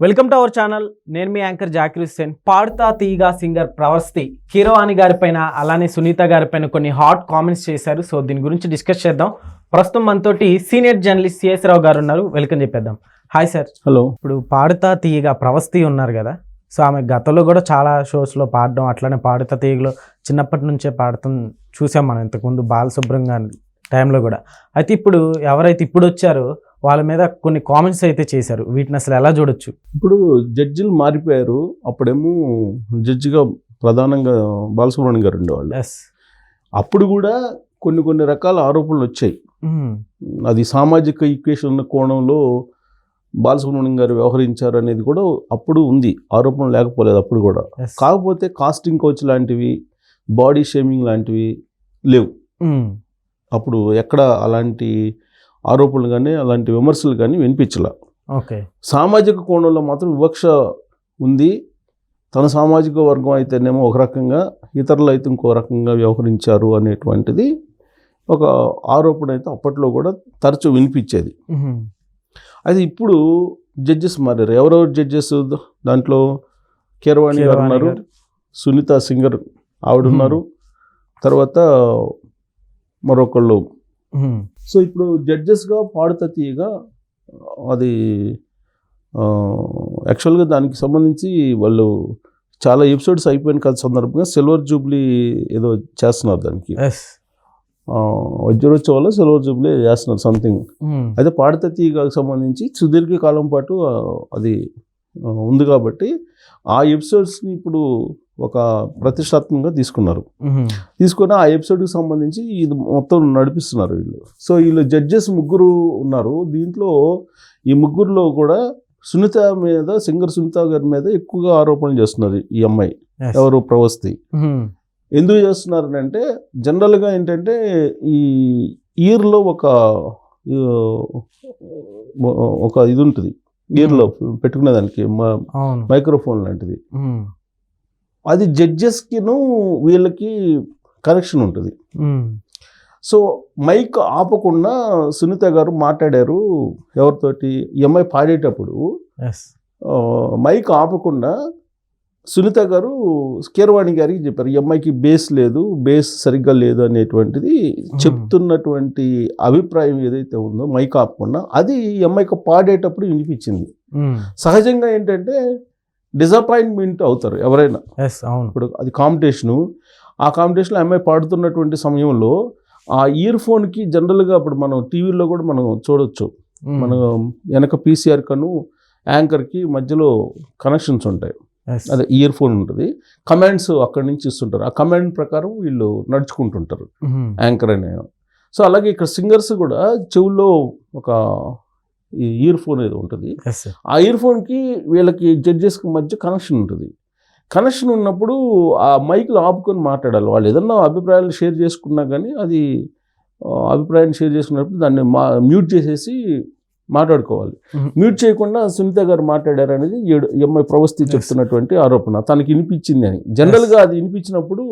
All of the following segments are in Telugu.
Welcome to our channel. నేను మీ యాంకర్ జాకిర్ హుస్సేన్. పాడుతా తీయగా సింగర్ ప్రవస్తి కీరవాణి గారిపైన అలానే సునీత గారిపైన కొన్ని హాట్ కామెంట్స్ చేశారు. సో దీని గురించి డిస్కస్ చేద్దాం. ప్రస్తుతం మనతోటి సీనియర్ జర్నలిస్ట్ సిఎస్ రావు గారు ఉన్నారు. వెల్కమ్ చెప్పేద్దాం. Hi sir. హలో. ఇప్పుడు పాడుతా తీయగా ప్రవస్తి ఉన్నారు కదా, సో ఆమె గతంలో కూడా చాలా షోస్లో పాడడం, అట్లానే పాడుతా తీయగలో చిన్నప్పటి నుంచే పాడటం చూసాం మనం, ఇంతకుముందు బాలసుబ్రహ్మణ్యం టైంలో కూడా. అయితే ఇప్పుడు ఎవరైతే ఇప్పుడు వచ్చారో వాళ్ళ మీద కొన్ని కామెంట్స్ అయితే చేశారు. వీటిని అసలు ఎలా చూడొచ్చు? ఇప్పుడు జడ్జిలు మారిపోయారు. అప్పుడేమో జడ్జిగా ప్రధానంగా బాలసుబ్రహ్మణ్యం గారు ఉండేవాళ్ళు. అప్పుడు కూడా కొన్ని రకాల ఆరోపణలు వచ్చాయి. అది సామాజిక ఈక్వేషన్ కోణంలో బాలసుబ్రహ్మణ్యం గారు వ్యవహరించారు అనేది కూడా అప్పుడు ఉంది, ఆరోపణ లేకపోలేదు అప్పుడు కూడా. కాకపోతే కాస్టింగ్ కోచ్ లాంటివి, బాడీ షేమింగ్ లాంటివి లేవు అప్పుడు. ఎక్కడ అలాంటి ఆరోపణలు కానీ అలాంటి విమర్శలు కానీ వినిపించలే. ఓకే. సామాజిక కోణంలో మాత్రం వివక్ష ఉంది. తన సామాజిక వర్గం అయితేనేమో ఒక రకంగా, ఇతరులు అయితే ఇంకో రకంగా వ్యవహరించారు అనేటువంటిది ఒక ఆరోపణ అయితే అప్పట్లో కూడా తరచూ వినిపించేది. అయితే ఇప్పుడు జడ్జెస్ మారారు. ఎవరెవరు జడ్జెస్? దాంట్లో కీరవాణి గారు ఉన్నారు, సునీత సింగర్ ఆవిడ ఉన్నారు, తర్వాత మరొకళ్ళు. సో ఇప్పుడు జడ్జెస్గా పాడుతా తీయగా అది యాక్చువల్గా దానికి సంబంధించి వాళ్ళు చాలా ఎపిసోడ్స్ అయిపోయిన కదా సందర్భంగా సిల్వర్ జూబ్లీ ఏదో చేస్తున్నారు. దానికి వజ్రోత్సవాల్లో సిల్వర్ జూబ్లీ చేస్తున్నారు సంథింగ్. అయితే పాడుతా తీయగాకి సంబంధించి సుదీర్ఘకాలం పాటు అది ఉంది కాబట్టి ఆ ఎపిసోడ్స్ని ఇప్పుడు ఒక ప్రతిష్టాత్మకంగా తీసుకుని ఆ ఎపిసోడ్కి సంబంధించి ఇది మొత్తం నడిపిస్తున్నారు వీళ్ళు. సో వీళ్ళు జడ్జెస్ ముగ్గురు ఉన్నారు. దీంట్లో ఈ ముగ్గురులో కూడా సునీత మీద, సింగర్ సునీత గారి మీద ఎక్కువగా ఆరోపణలు చేస్తున్నారు ఈ అమ్మాయి. ఎవరు? ప్రవస్తి. ఎందుకు చేస్తున్నారు అంటే జనరల్గా ఏంటంటే ఈ ఇయర్లో ఒక ఇది ఉంటుంది, ఇయర్లో పెట్టుకునే దానికి మైక్రోఫోన్ లాంటిది. అది జడ్జెస్కిను వీళ్ళకి కనెక్షన్ ఉంటుంది. సో మైక్ ఆపకుండా సునీత గారు మాట్లాడారు ఎవరితోటి, ఈ అమ్మాయి పాడేటప్పుడు మైక్ ఆపకుండా సునీత గారు కీరవాణి గారికి చెప్పారు, ఈ అమ్మాయికి బేస్ సరిగ్గా లేదు అనేటువంటిది చెప్తున్నటువంటి అభిప్రాయం ఏదైతే ఉందో మైక్ ఆపకుండా, అది ఈ అమ్మాయికి పాడేటప్పుడు వినిపించింది. సహజంగా ఏంటంటే డిసప్పాయింట్మెంట్ అవుతారు ఎవరైనా. ఇప్పుడు అది కాంపిటీషను. ఆ కాంపిటీషన్లో అమ్మాయి పాడుతున్నటువంటి సమయంలో ఆ ఇయర్ ఫోన్కి జనరల్గా ఇప్పుడు మనం టీవీలో కూడా మనం చూడొచ్చు, మన వెనక పీసీఆర్ కను యాంకర్కి మధ్యలో కనెక్షన్స్ ఉంటాయి. అదే ఇయర్ ఫోన్ ఉంటుంది, కమాండ్స్ అక్కడి నుంచి ఇస్తుంటారు. ఆ కమాండ్ ప్రకారం వీళ్ళు నడుచుకుంటుంటారు యాంకర్ అనే. సో అలాగే ఇక్కడ సింగర్స్ కూడా చెవుల్లో ఒక ఈ ఇయర్ ఫోన్ ఏదో ఉంటుంది. ఆ ఇయర్ ఫోన్కి వీళ్ళకి జడ్జెస్కి మధ్య కనెక్షన్ ఉంటుంది. కనెక్షన్ ఉన్నప్పుడు ఆ మైక్లో ఆపుకొని మాట్లాడాలి. వాళ్ళు ఏదన్నా అభిప్రాయాలు షేర్ చేసుకున్నా కానీ అది అభిప్రాయాన్ని షేర్ చేసుకున్నప్పుడు దాన్ని మ్యూట్ చేసేసి మాట్లాడుకోవాలి. మ్యూట్ చేయకుండా సునీత గారు మాట్లాడారు అనేది ఎంఐ ప్రవస్తి చెప్తున్నటువంటి ఆరోపణ. తనకి వినిపించింది అని. జనరల్గా అది వినిపించినప్పుడు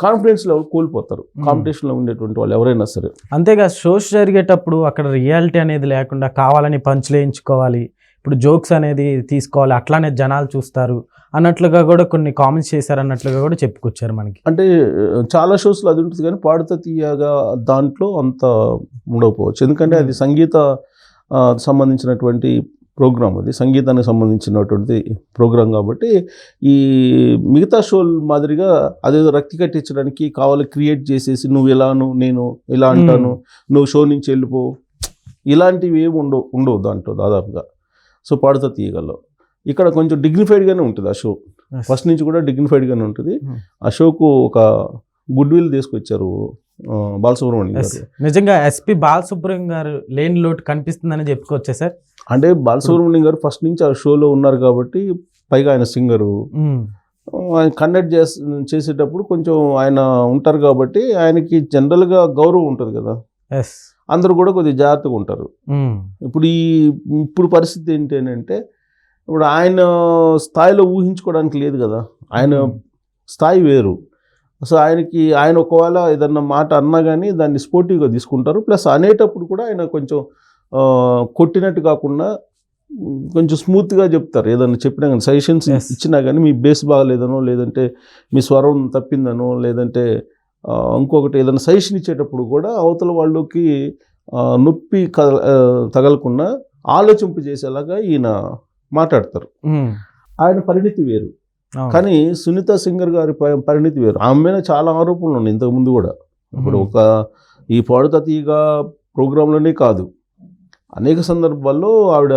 కాన్ఫిడెన్స్ లెవెల్ కోల్పోతారు కాంపిటీషన్లో ఉండేటువంటి వాళ్ళు ఎవరైనా సరే. అంతేగా షోస్ జరిగేటప్పుడు అక్కడ రియాలిటీ అనేది లేకుండా కావాలని పంచులేయించుకోవాలి, ఇప్పుడు జోక్స్ అనేది తీసుకోవాలి, అట్లానే జనాలు చూస్తారు అన్నట్లుగా కూడా కొన్ని కామెంట్స్ చేశారు అన్నట్లుగా కూడా చెప్పుకొచ్చారు మనకి. అంటే చాలా షోస్లో అది ఉంటుంది కానీ పాడుతా తీయగా దాంట్లో అంత ఉండకపోవచ్చు. ఎందుకంటే అది సంగీత సంబంధించినటువంటి ప్రోగ్రామ్, అది సంగీతానికి సంబంధించినటువంటి ప్రోగ్రాం కాబట్టి ఈ మిగతా షోల మాదిరిగా అదేదో రక్తి కట్టించడానికి కావాలి క్రియేట్ చేసేసి నువ్వు ఇలాను నేను ఇలా అంటాను, నువ్వు షో నుంచి వెళ్ళిపో, ఇలాంటివి ఏమి ఉండవు దాంట్లో దాదాపుగా. సో పాడుతా తీయగల్లో ఇక్కడ కొంచెం డిగ్నిఫైడ్గానే ఉంటుంది ఆ షో. ఫస్ట్ నుంచి కూడా డిగ్నిఫైడ్గానే ఉంటుంది. ఆ షోకు ఒక గుడ్ విల్ తీసుకొచ్చారు బాలసుబ్రహ్మణ్యం గారు. నిజంగా ఎస్పి బాలసుబ్రహ్మణ్యం గారు లేని లోటు కనిపిస్తుందని చెప్పుకోవచ్చా సార్? అంటే బాలసుబ్రహ్మణ్యం గారు ఫస్ట్ నుంచి ఆ షోలో ఉన్నారు కాబట్టి, పైగా ఆయన సింగరు, ఆయన కండక్ట్ చేసేటప్పుడు కొంచెం ఆయన ఉంటారు కాబట్టి ఆయనకి జనరల్గా గౌరవం ఉంటుంది కదా, అందరూ కూడా కొద్దిగా జాగ్రత్తగా ఉంటారు. ఇప్పుడు పరిస్థితి ఏంటంటే ఇప్పుడు ఆయన స్థాయిలో ఊహించుకోవడానికి లేదు కదా, ఆయన స్థాయి వేరు. సో ఆయన ఒకవేళ ఏదన్నా మాట అన్నా కానీ దాన్ని స్పోర్టివ్గా తీసుకుంటారు. ప్లస్ అనేటప్పుడు కూడా ఆయన కొంచెం కొట్టినట్టు కాకుండా కొంచెం స్మూత్గా చెప్తారు. ఏదైనా చెప్పినా కానీ సజెషన్స్ ఇచ్చినా కానీ మీ బేస్ బాగలేదనో, లేదంటే మీ స్వరం తప్పిందనో, లేదంటే ఇంకొకటి ఏదైనా సజెషన్ ఇచ్చేటప్పుడు కూడా అవతల వాళ్ళకి నొప్పి తగలకుండా ఆలోచింపు చేసేలాగా ఈయన మాట్లాడతారు. ఆయన పరిణితి వేరు. కానీ సునీత సింగర్ గారి పరిణితి వేరు. ఆమె మీద చాలా ఆరోపణలు ఉన్నాయి ఇంతకుముందు కూడా. ఇప్పుడు ఈ పాడుతా తీగ ప్రోగ్రాంలోనే కాదు, అనేక సందర్భాల్లో ఆవిడ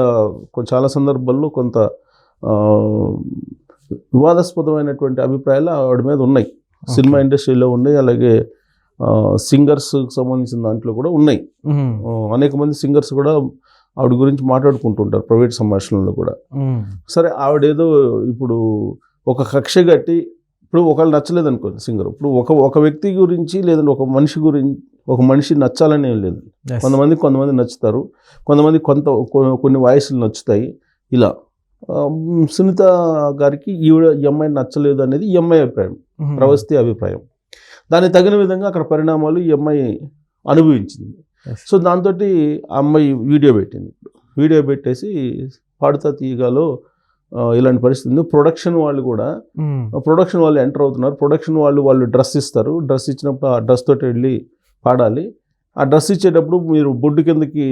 చాలా సందర్భాల్లో కొంత వివాదాస్పదమైనటువంటి అభిప్రాయాలు ఆవిడ మీద ఉన్నాయి. సినిమా ఇండస్ట్రీలో ఉన్నాయి, అలాగే సింగర్స్కి సంబంధించిన దాంట్లో కూడా ఉన్నాయి. అనేక మంది సింగర్స్ కూడా ఆవిడ గురించి మాట్లాడుకుంటుంటారు ప్రైవేట్ సంభాషణలో కూడా. సరే, ఆవిడేదో ఇప్పుడు ఒక కక్ష కట్టి, ఇప్పుడు ఒకళ్ళు నచ్చలేదు అనుకోండి సింగర్, ఇప్పుడు ఒక వ్యక్తి గురించి లేదంటే ఒక మనిషి నచ్చాలని ఏం లేదు. కొంతమంది నచ్చుతారు, కొన్ని వాయిస్లు నచ్చుతాయి. ఇలా సునీత గారికి ఈ అమ్మాయి నచ్చలేదు అనేది ఈ అమ్మాయి అభిప్రాయం, ప్రవస్తి అభిప్రాయం. దానికి తగిన విధంగా అక్కడ పరిణామాలు ఈ అమ్మాయి అనుభవించింది. సో దాంతో ఆ అమ్మాయి వీడియో పెట్టేసి పాడుతా తీయగాలో ఇలాంటి పరిస్థితి. ప్రొడక్షన్ వాళ్ళు ఎంటర్ అవుతున్నారు. ప్రొడక్షన్ వాళ్ళు డ్రెస్ ఇస్తారు. డ్రెస్ ఇచ్చినప్పుడు ఆ డ్రెస్ తోటి వెళ్ళి పాడాలి. ఆ డ్రెస్ ఇచ్చేటప్పుడు మీరు బొడ్డు కిందకి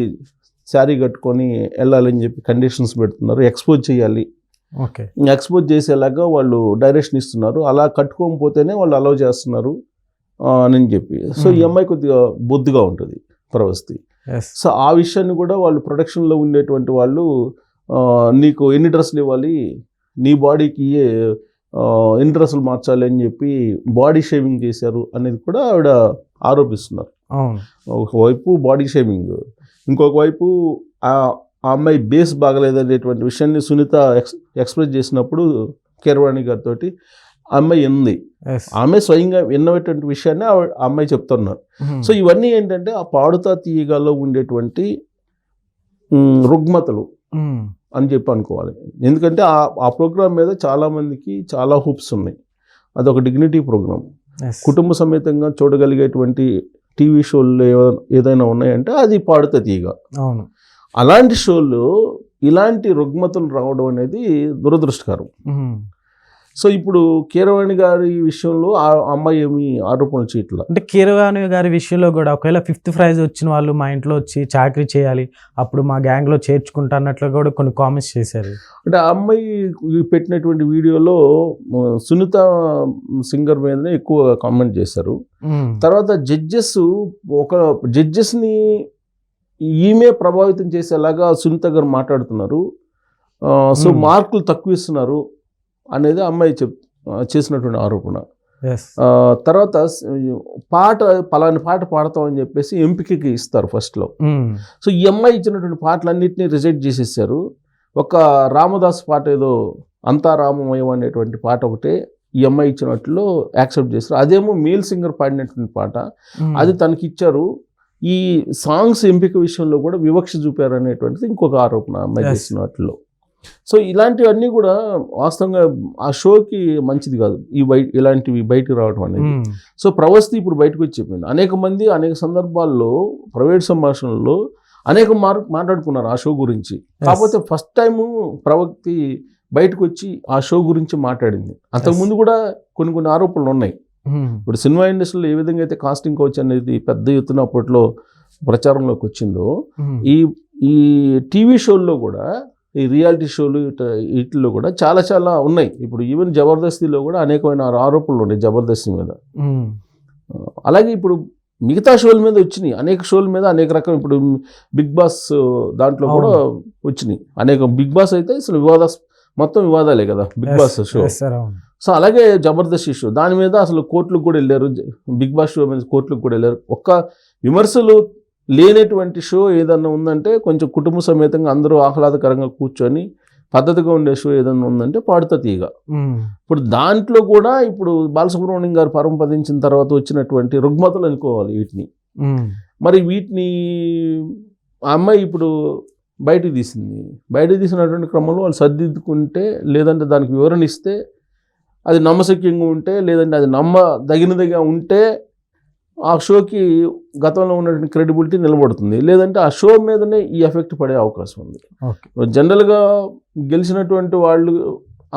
శారీ కట్టుకొని వెళ్ళాలని చెప్పి కండిషన్స్ పెడుతున్నారు. ఎక్స్పోజ్ చేయాలి, ఎక్స్పోజ్ చేసేలాగా వాళ్ళు డైరెక్షన్ ఇస్తున్నారు. అలా కట్టుకోకపోతేనే వాళ్ళు అలౌ చేస్తున్నారు అని చెప్పి. సో ఈ అమ్మాయి కొద్దిగా బొద్దుగా ఉంటుంది ప్రవస్తి. సో ఆ విషయాన్ని కూడా వాళ్ళు ప్రొడక్షన్లో ఉండేటువంటి వాళ్ళు నీకు ఎన్ని డ్రెస్సులు ఇవ్వాలి, నీ బాడీకి ఎన్ని డ్రెస్సులు మార్చాలి అని చెప్పి బాడీ షేవింగ్ చేశారు అనేది కూడా ఆవిడ ఆరోపిస్తున్నారు. ఒకవైపు బాడీ షేవింగ్, ఇంకొక వైపు ఆ అమ్మాయి బేస్ బాగలేదనేటువంటి విషయాన్ని సునీత ఎక్స్ప్రెస్ చేసినప్పుడు కీరవాణి గారితో అమ్మాయి ఉంది, ఆమె స్వయంగా విన్నటువంటి విషయాన్ని ఆ అమ్మాయి చెప్తున్నారు. సో ఇవన్నీ ఏంటంటే ఆ పాడుతా తీయగాలో ఉండేటువంటి రుగ్మతలు అని చెప్పి అనుకోవాలి. ఎందుకంటే ఆ ప్రోగ్రామ్ మీద చాలామందికి చాలా హోప్స్ ఉన్నాయి. అదొక డిగ్నిటీ ప్రోగ్రామ్, కుటుంబ సమేతంగా చూడగలిగేటువంటి టీవీ షోలు ఏదైనా ఉన్నాయంటే అది పాడుతా తీయగ. అలాంటి షోలు ఇలాంటి రుగ్మతలు రావడం అనేది దురదృష్టకరం. సో ఇప్పుడు కీరవాణి గారి విషయంలో ఆ అమ్మాయి ఏమి ఆరోపణలు చేయట్లా. అంటే కీరవాణి గారి విషయంలో కూడా ఒకవేళ 5th ప్రైజ్ వచ్చిన వాళ్ళు మా ఇంట్లో వచ్చి చాకరీ చేయాలి, అప్పుడు మా గ్యాంగ్లో చేర్చుకుంటా అన్నట్లు కూడా కొన్ని కామెంట్స్ చేశారు. అంటే ఆ అమ్మాయి పెట్టినటువంటి వీడియోలో సునీత సింగర్ మీదనే ఎక్కువ కామెంట్ చేశారు. తర్వాత జడ్జెస్ని ఈమె ప్రభావితం చేసేలాగా సునీత గారు మాట్లాడుతున్నారు. సో మార్కులు తక్కువ ఇస్తున్నారు అనేది అమ్మాయి చేసినటువంటి ఆరోపణ. తర్వాత పలాని పాట పాడతామని చెప్పేసి ఎంపికకి ఇస్తారు ఫస్ట్లో. సో ఈ అమ్మాయి ఇచ్చినటువంటి పాటలన్నింటినీ రిజెక్ట్ చేసేసారు. ఒక రామదాస్ పాట ఏదో అంతా రామమయం అనేటువంటి పాట ఒకటే ఈ అమ్మాయి ఇచ్చినట్లు యాక్సెప్ట్ చేస్తారు. అదేమో మేల్ సింగర్ పాడినటువంటి పాట, అది తనకి ఇచ్చారు. ఈ సాంగ్స్ ఎంపిక విషయంలో కూడా వివక్ష చూపారు అనేటువంటిది ఇంకొక ఆరోపణ అమ్మాయి చేసినట్లో. సో ఇలాంటివన్నీ కూడా వాస్తవంగా ఆ షోకి మంచిది కాదు, ఇలాంటివి బయటకు రావడం అనేది. సో ప్రవస్తి ఇప్పుడు బయటకు వచ్చి చెప్పింది. అనేక సందర్భాల్లో ప్రైవేట్ సంభాషణల్లో మాట్లాడుకున్నారు ఆ షో గురించి. కాకపోతే ఫస్ట్ టైము ప్రవక్తి బయటకు వచ్చి ఆ షో గురించి మాట్లాడింది. అంతకుముందు కూడా కొన్ని ఆరోపణలు ఉన్నాయి. ఇప్పుడు సినిమా ఇండస్ట్రీలో ఏ విధంగా అయితే కాస్టింగ్ కౌచ్ అనేది పెద్ద ఎత్తున అప్పట్లో ప్రచారంలోకి వచ్చిందో, ఈ టీవీ షోల్లో కూడా, ఈ రియాలిటీ షోలు వీటిల్లో కూడా చాలా ఉన్నాయి. ఇప్పుడు ఈవెన్ జబర్దస్తిలో కూడా అనేకమైన ఆరోపణలు ఉన్నాయి జబర్దస్తి మీద. అలాగే ఇప్పుడు మిగతా షోల మీద వచ్చినాయి, అనేక షోల మీద అనేక రకం. ఇప్పుడు బిగ్ బాస్ దాంట్లో కూడా వచ్చినాయి అనేక. బిగ్ బాస్ అయితే అసలు మొత్తం వివాదాలే కదా బిగ్ బాస్ షో. సో అలాగే జబర్దస్త్ షో దాని మీద అసలు కోర్టులకు కూడా వెళ్ళారు. బిగ్ బాస్ షో మీద కోర్టులకు కూడా వెళ్ళారు. ఒక్క విమర్శలు లేనటువంటి షో ఏదన్నా ఉందంటే, కొంచెం కుటుంబ సమేతంగా అందరూ ఆహ్లాదకరంగా కూర్చొని పద్ధతిగా ఉండే షో ఏదన్నా ఉందంటే పాడుతా తీగ. ఇప్పుడు దాంట్లో కూడా ఇప్పుడు బాలసుబ్రహ్మణ్యం గారు పరమపదించిన తర్వాత వచ్చినటువంటి రుగ్మతలు అనుకోవాలి వీటిని. మరి వీటిని ఆ అమ్మాయి ఇప్పుడు బయటకు తీసినటువంటి క్రమంలో వాళ్ళు సర్దిద్దుకుంటే, లేదంటే దానికి వివరణ ఇస్తే, అది నమ్మశక్యంగా ఉంటే, లేదంటే అది నమ్మదగినదిగా ఉంటే ఆ షోకి గతంలో ఉన్నటువంటి క్రెడిబిలిటీ నిలబడుతుంది, లేదంటే ఆ షో మీదనే ఈ ఎఫెక్ట్ పడే అవకాశం ఉంది. జనరల్గా గెలిచినటువంటి వాళ్ళు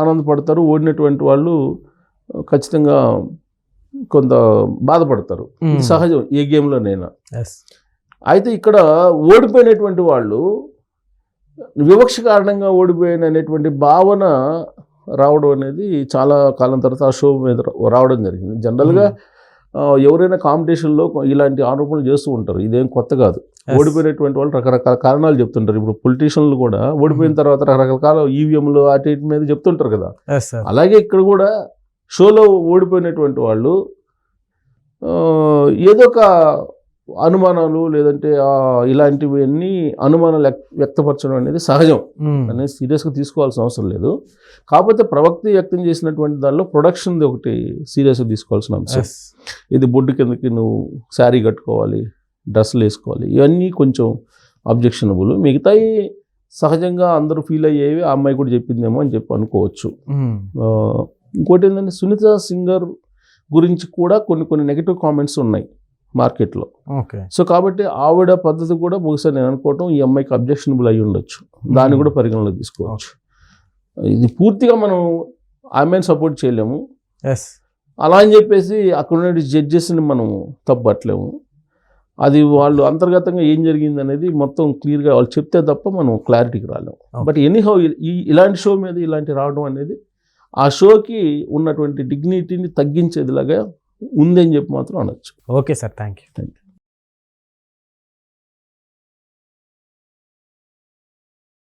ఆనందపడతారు, ఓడినటువంటి వాళ్ళు ఖచ్చితంగా కొంత బాధపడతారు. ఇది సహజం ఏ గేమ్లోనైనా. అయితే ఇక్కడ ఓడిపోయినటువంటి వాళ్ళు వివక్ష కారణంగా ఓడిపోయిన అనేటువంటి భావన రావడం అనేది చాలా కాలం తర్వాత ఆ షో మీద రావడం జరిగింది. జనరల్గా ఎవరైనా కాంపిటీషన్లో ఇలాంటి ఆరోపణలు చేస్తూ ఉంటారు, ఇదేం కొత్త కాదు. ఓడిపోయినటువంటి వాళ్ళు రకరకాల కారణాలు చెప్తుంటారు. ఇప్పుడు పొలిటీషియన్లు కూడా ఓడిపోయిన తర్వాత రకరకాల ఈవీఎంలు అటు ఇటు మీద చెప్తుంటారు కదా. అలాగే ఇక్కడ కూడా షోలో ఓడిపోయినటువంటి వాళ్ళు ఏదో ఒక అనుమానాలు లేదంటే ఇలాంటివి అన్నీ అనుమానాలు వ్యక్తపరచడం అనేది సహజం అనేది సీరియస్గా తీసుకోవాల్సిన అవసరం లేదు. కాకపోతే ప్రవక్త వ్యక్తం చేసినటువంటి దానిలో ప్రొడక్షన్ది ఒకటి సీరియస్గా తీసుకోవాల్సిన అంశం. ఇది బొడ్డు కిందకి నువ్వు శారీ కట్టుకోవాలి, డ్రెస్సులు వేసుకోవాలి, ఇవన్నీ కొంచెం అబ్జెక్షనబుల్. మిగతాయి సహజంగా అందరూ ఫీల్ అయ్యేవి ఆ అమ్మాయి కూడా చెప్పిందేమో అని చెప్పి అనుకోవచ్చు. ఇంకోటి ఏంటంటే సునీత సింగర్ గురించి కూడా కొన్ని నెగిటివ్ కామెంట్స్ ఉన్నాయి మార్కెట్లో. సో కాబట్టి ఆవిడ పద్ధతి కూడా బహుశా నేను అనుకోవటం ఈ అమ్మాయికి అబ్జెక్షనబుల్ అయి ఉండొచ్చు, దాన్ని కూడా పరిగణలో తీసుకోవచ్చు. ఇది పూర్తిగా మనం ఆమెను సపోర్ట్ చేయలేము, అలా అని చెప్పేసి అక్కడ ఉన్న జడ్జెస్ని మనం తప్పట్లేము. అది వాళ్ళు అంతర్గతంగా ఏం జరిగింది అనేది మొత్తం క్లియర్గా వాళ్ళు చెప్తే తప్ప మనం క్లారిటీకి రాలేము. బట్ ఎనీహౌ ఇలాంటి షో మీద ఇలాంటి రావడం అనేది ఆ షోకి ఉన్నటువంటి డిగ్నిటీని తగ్గించేదిలాగా ఉందని చెప్పి మాత్రం అనొచ్చు. Okay sir, thank you.